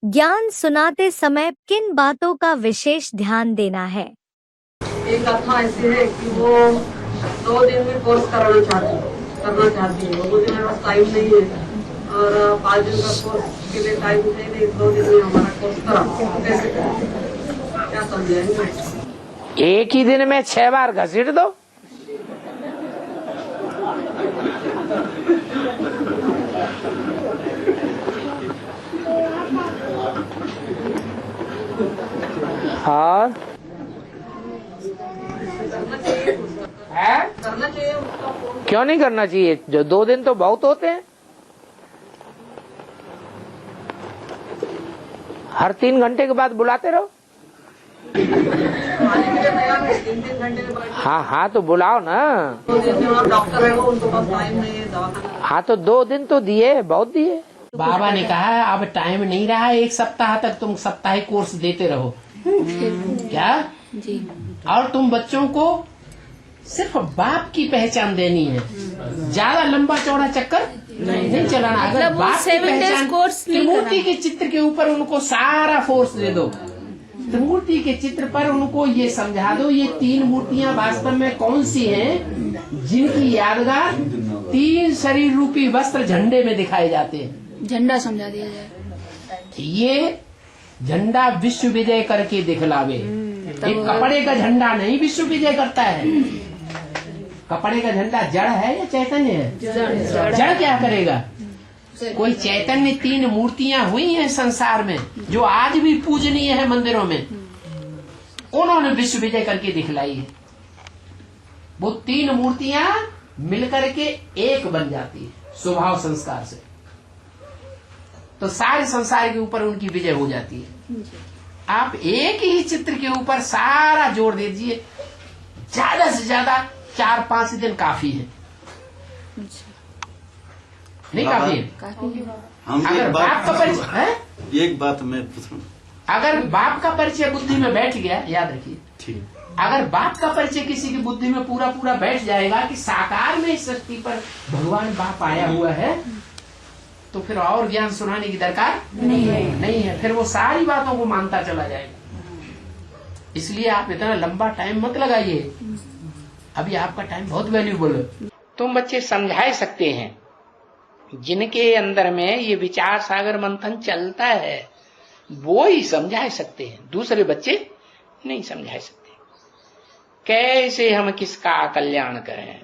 ज्ञान सुनाते समय किन बातों का विशेष ध्यान देना है? एक कथा ऐसी है कि वो 2 दिन में कोर्स करना चाहती है। 2 दिन मेरे पास टाइम नहीं है और 5 दिन का कोर्स के लिए टाइम नहीं, 2 दिन में हमारा कोर्स करा, कैसे करें? क्या समझाएंगे? एक ही दिन में 6 बार घसीट दो। और करना चाहिए उसका। क्यों नहीं करना चाहिए? जो 2 दिन तो बहुत होते हैं। हर 3 घंटे के बाद बुलाते रहो। 3 घंटे के बाद हाँ तो बुलाओ ना। 2 दिन में डॉक्टर है वो, उनको पास टाइम नहीं है दवाखाना। हाँ तो 2 दिन तो दिए, बहुत दिए। बाबा ने कहा अब टाइम नहीं रहा, 1 सप्ताह तक तुम साप्ताहिक कोर्स देते रहो। क्या जी। और तुम बच्चों को सिर्फ बाप की पहचान देनी है, ज्यादा लंबा चौड़ा चक्कर नहीं चलाना। अगर मतलब वो बाप की 7 days पहचान कोर्स कि नहीं मूर्ति के चित्र के ऊपर उनको सारा फोर्स दे दो, तो मूर्ति के चित्र पर उनको ये समझा दो ये 3 मूर्तियां वास्तव में कौन सी हैं, जिनकी यादगार 3 शरीर रूपी वस्त्र झंडे में दिखाए जाते हैं। झंडा समझा दिया जाए। ये झंडा विश्व विजय करके दिखलावे। एक कपड़े का झंडा नहीं विश्व विजय करता है। कपड़े का झंडा जड़ है या चैतन्य है? जड़ क्या करेगा? कोई चैतन्य 3 मूर्तियां हुई हैं संसार में जो आज भी पूजनीय है मंदिरों में, उन्होंने विश्व विजय करके दिखलाई है। वो 3 मूर्तियां मिलकर के एक बन जाती है स्वभाव संस्कार से, तो सारे संसार के ऊपर उनकी विजय हो जाती है। आप एक ही चित्र के ऊपर सारा जोर दे दीजिए, ज्यादा से ज्यादा 4-5 दिन काफी है। नहीं काफी है? हम अगर बाप का परिचय एक बात मैं पूछूं, अगर बाप का परिचय बुद्धि में बैठ गया, याद रखिए, ठीक, अगर बाप का परिचय किसी की बुद्धि में पूरा पूरा बैठ जाएगा कि साकार में इस सृष्टि पर भगवान बाप आया हुआ है, तो फिर और ज्ञान सुनाने की दरकार नहीं है। फिर वो सारी बातों को मानता चला जाएगा। इसलिए आप इतना लंबा टाइम मत लगाइए, अभी आपका टाइम बहुत वैल्यूबल है। तुम बच्चे समझा सकते हैं, जिनके अंदर में ये विचार सागर मंथन चलता है वो ही समझा सकते हैं, दूसरे बच्चे नहीं समझा सकते। कैसे हम किसका कल्याण करें,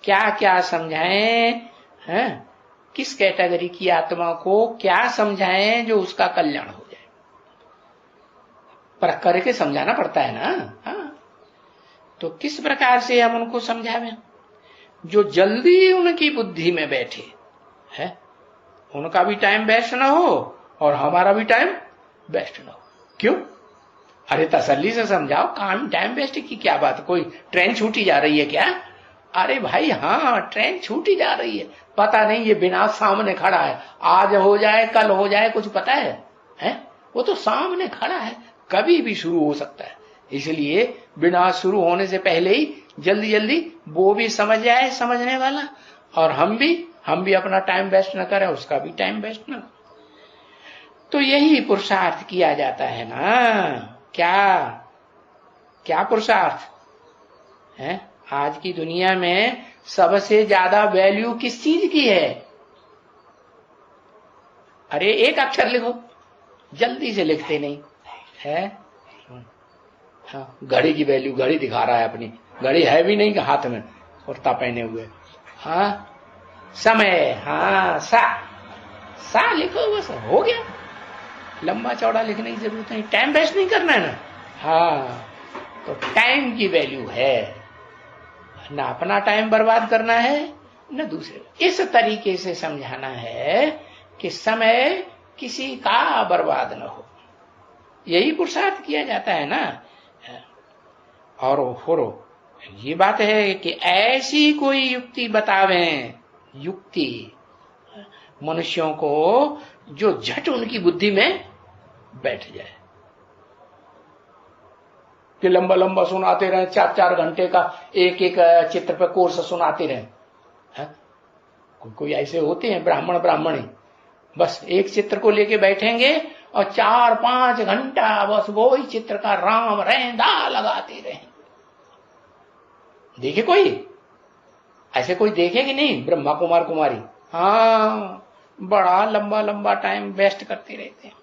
क्या क्या समझाएं, किस कैटेगरी की आत्मा को क्या समझाएं जो उसका कल्याण हो जाए, पर करके समझाना पड़ता है ना। तो किस प्रकार से हम उनको समझावें जो जल्दी उनकी बुद्धि में बैठे है, उनका भी टाइम वेस्ट ना हो और हमारा भी टाइम वेस्ट ना हो। क्यों? अरे तसल्ली से समझाओ, काम टाइम वेस्ट की क्या बात, कोई ट्रेन छूटी जा रही है क्या? अरे भाई हाँ, ट्रेन छूटी जा रही है, पता नहीं ये बिना सामने खड़ा है, आज हो जाए कल हो जाए कुछ पता है? वो तो सामने खड़ा है, कभी भी शुरू हो सकता है। इसलिए बिना शुरू होने से पहले ही जल्दी जल्दी वो भी समझ जाए समझने वाला, और हम भी अपना टाइम वेस्ट न करें, उसका भी टाइम वेस्ट न। तो यही पुरुषार्थ किया जाता है ना। क्या पुरुषार्थ है? आज की दुनिया में सबसे ज्यादा वैल्यू किस चीज की है? अरे एक अक्षर लिखो, जल्दी से लिखते नहीं है। हाँ, घड़ी की वैल्यू, घड़ी दिखा रहा है अपनी, घड़ी है भी नहीं हाथ में, कुर्ता पहने हुए। हाँ, समय, हाँ, सा लिखो, बस हो गया। लंबा चौड़ा लिखने की जरूरत नहीं, टाइम वेस्ट नहीं करना है ना। हाँ, तो टाइम की वैल्यू है ना, अपना टाइम बर्बाद करना है न दूसरे। इस तरीके से समझाना है कि समय किसी का बर्बाद न हो, यही पुरुषार्थ किया जाता है ना। और ये बात है कि ऐसी कोई युक्ति बतावें, युक्ति मनुष्यों को जो झट उनकी बुद्धि में बैठ जाए, कि लंबा लंबा सुनाते रहे, 4-4 घंटे का एक चित्र पर कोर्स सुनाते रहे। कोई ऐसे होते हैं ब्राह्मणी, बस एक चित्र को लेके बैठेंगे और 4-5 घंटा बस वो ही चित्र का राम रेंदा लगाते रहे। देखे कोई ऐसे, कोई देखे कि नहीं? ब्रह्मा कुमार कुमारी, हाँ, बड़ा लंबा लंबा टाइम वेस्ट करते रहते हैं।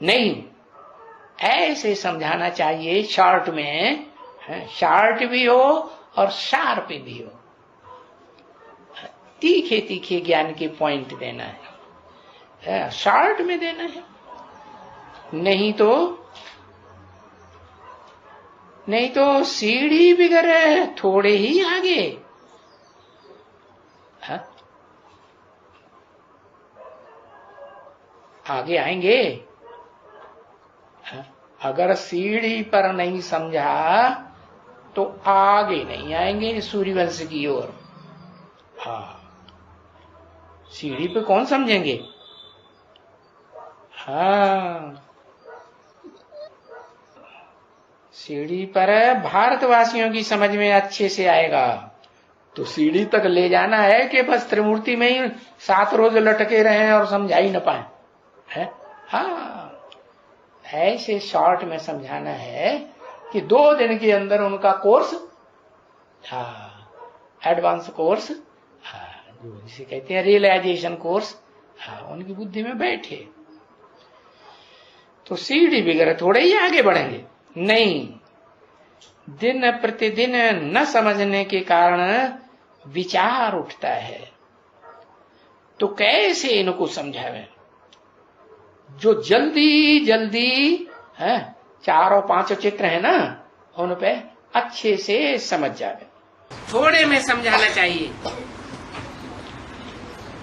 नहीं, ऐसे समझाना चाहिए शॉर्ट में, शॉर्ट भी हो और शार्प भी हो, तीखे तीखे ज्ञान के पॉइंट देना है, शॉर्ट में देना है। नहीं तो सीढ़ी बिगड़े थोड़े ही आगे, आगे आएंगे। अगर सीढ़ी पर नहीं समझा तो आगे नहीं आएंगे सूर्यवंश की ओर। हाँ, सीढ़ी पे कौन समझेंगे? हाँ, सीढ़ी पर भारतवासियों की समझ में अच्छे से आएगा। तो सीढ़ी तक ले जाना है कि बस त्रिमूर्ति में ही 7 रोज लटके रहे और समझा ही न पाए, है? हाँ, ऐसे शॉर्ट में समझाना है कि 2 दिन के अंदर उनका कोर्स, हाँ, एडवांस कोर्स, हाँ, जो जिसे कहते हैं रियलाइजेशन कोर्स, हाँ, उनकी बुद्धि में बैठे तो सीढ़ी बिगड़े थोड़े ही आगे बढ़ेंगे। नहीं, दिन प्रतिदिन न समझने के कारण विचार उठता है। तो कैसे इनको समझावें? जो जल्दी जल्दी है 4 और 5 चित्र है ना, उन पे अच्छे से समझ जावे। थोड़े में समझाना चाहिए,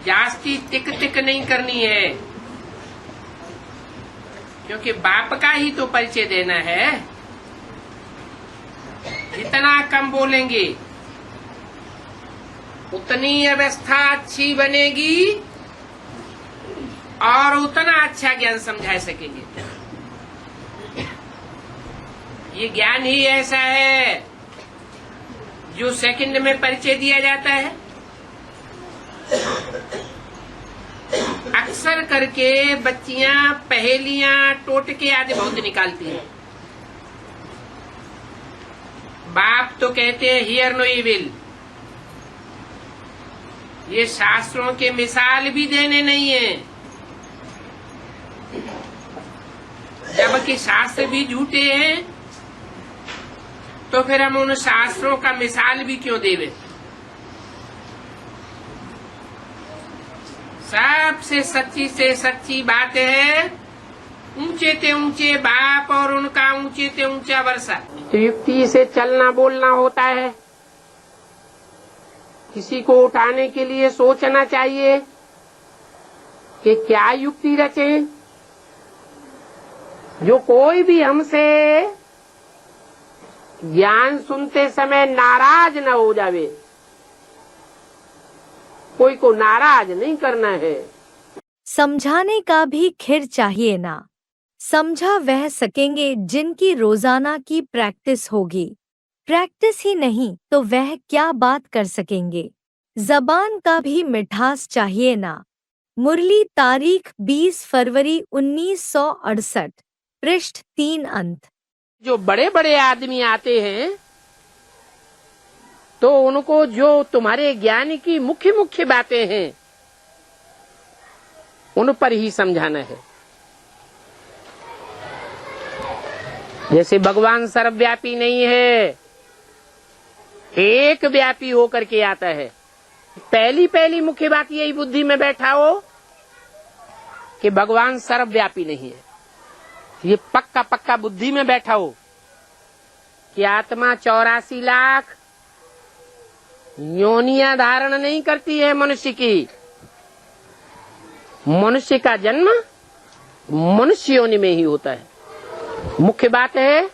जास्ती टिक टिक नहीं करनी है, क्योंकि बाप का ही तो परिचय देना है। जितना कम बोलेंगे उतनी अवस्था अच्छी बनेगी और उतना अच्छा ज्ञान समझा सकेंगे। ये ज्ञान ही ऐसा है जो सेकंड में परिचय दिया जाता है। अक्सर करके बच्चियां पहेलियां टोटके आदि बहुत निकालती हैं। बाप तो कहते हैं हियर नो इविल। ये शास्त्रों के मिसाल भी देने नहीं है, जबकि शास्त्र भी झूठे हैं, तो फिर हम उन शास्त्रों का मिसाल भी क्यों देवे? सबसे सच्ची से सच्ची बात है, ऊंचे ते ऊंचे बाप और उनका ऊंचे ते ऊंचा वर्षा। तो युक्ति से चलना बोलना होता है। किसी को उठाने के लिए सोचना चाहिए कि क्या युक्ति रचें। जो कोई भी हमसे ज्ञान सुनते समय नाराज न हो जावे, कोई को नाराज नहीं करना है। समझाने का भी खिर चाहिए ना। समझा वह सकेंगे जिनकी रोजाना की प्रैक्टिस होगी। प्रैक्टिस ही नहीं तो वह क्या बात कर सकेंगे। जबान का भी मिठास चाहिए ना। मुरली तारीख 20 फरवरी 1968, पृष्ठ 3 अंत। जो बड़े बड़े आदमी आते हैं तो उनको जो तुम्हारे ज्ञान की मुख्य मुख्य बातें हैं उन पर ही समझाना है। जैसे भगवान सर्वव्यापी नहीं है, एक व्यापी होकर के आता है। पहली मुख्य बात यही बुद्धि में बैठा हो कि भगवान सर्वव्यापी नहीं है। ये पक्का बुद्धि में बैठा हो कि आत्मा 84 लाख योनियां धारण नहीं करती है मनुष्य की। मनुष्य का जन्म मनुष्य योनि में ही होता है। मुख्य बात है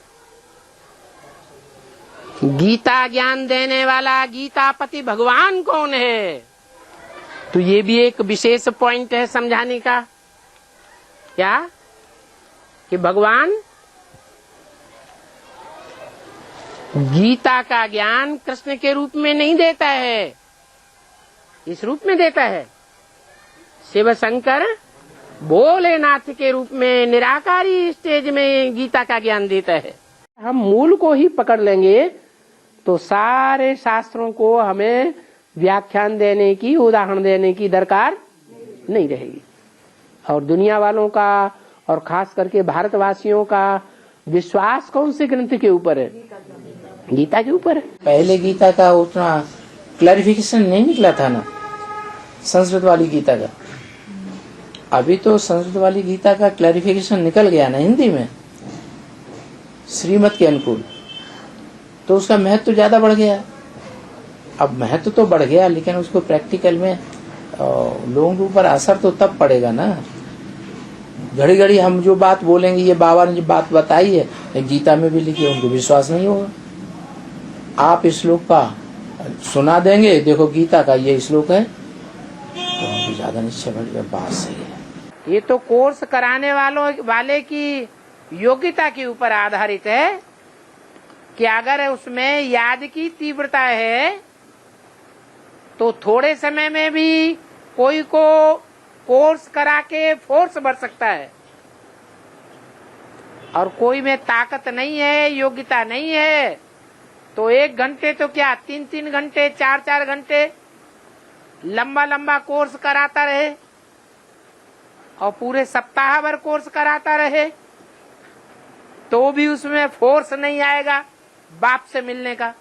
गीता ज्ञान देने वाला गीतापति भगवान कौन है। तो ये भी एक विशेष पॉइंट है समझाने का। क्या कि भगवान गीता का ज्ञान कृष्ण के रूप में नहीं देता है, इस रूप में देता है। शिव शंकर भोलेनाथ के रूप में निराकारी स्टेज में गीता का ज्ञान देता है। हम मूल को ही पकड़ लेंगे तो सारे शास्त्रों को हमें व्याख्यान देने की, उदाहरण देने की दरकार नहीं रहेगी। और दुनिया वालों का और खास करके भारतवासियों का विश्वास कौन से ग्रंथ के ऊपर है? गीता के ऊपर है। पहले गीता का उतना क्लैरिफिकेशन नहीं निकला था ना, संस्कृत वाली गीता का। अभी तो संस्कृत वाली गीता का क्लैरिफिकेशन निकल गया ना हिंदी में, श्रीमत के अनुकूल, तो उसका महत्व तो ज्यादा बढ़ गया। अब महत्व तो बढ़ गया, लेकिन उसको प्रैक्टिकल में लोगों के ऊपर असर तो तब पड़ेगा ना। घड़ी घड़ी हम जो बात बोलेंगे, ये बाबा ने जो बात बताई है गीता में भी लिखी है, उनको विश्वास नहीं होगा। आप इस श्लोक का सुना देंगे, देखो गीता का ये श्लोक है, तो उनको ज्यादा निश्चय बढ़ेगा, बात सही है। ये तो कोर्स कराने वाले की योग्यता के ऊपर आधारित है कि अगर उसमें याद की तीव्रता है तो थोड़े समय में भी कोई को कोर्स करा के फोर्स बढ़ सकता है, और कोई में ताकत नहीं है, योग्यता नहीं है, तो 1 घंटे तो क्या 3-3 घंटे, 4-4 घंटे लंबा लंबा कोर्स कराता रहे और पूरे सप्ताह भर कोर्स कराता रहे तो भी उसमें फोर्स नहीं आएगा बाप से मिलने का।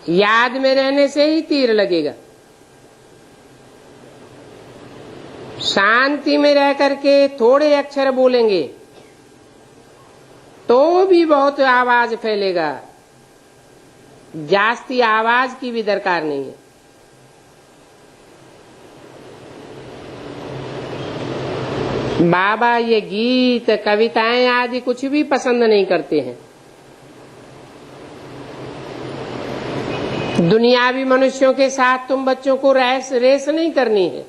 याद में रहने से ही तीर लगेगा। शांति में रह करके थोड़े अक्षर बोलेंगे तो भी बहुत आवाज फैलेगा, जास्ती आवाज की भी दरकार नहीं है। बाबा ये गीत, कविताएं आदि कुछ भी पसंद नहीं करते हैं। दुनियावी मनुष्यों के साथ तुम बच्चों को रेस नहीं करनी है।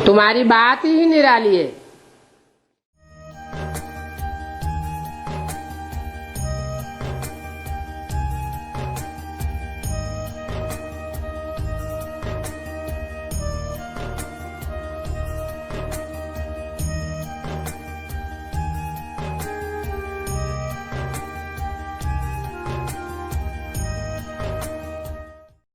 तुम्हारी बात ही निराली है।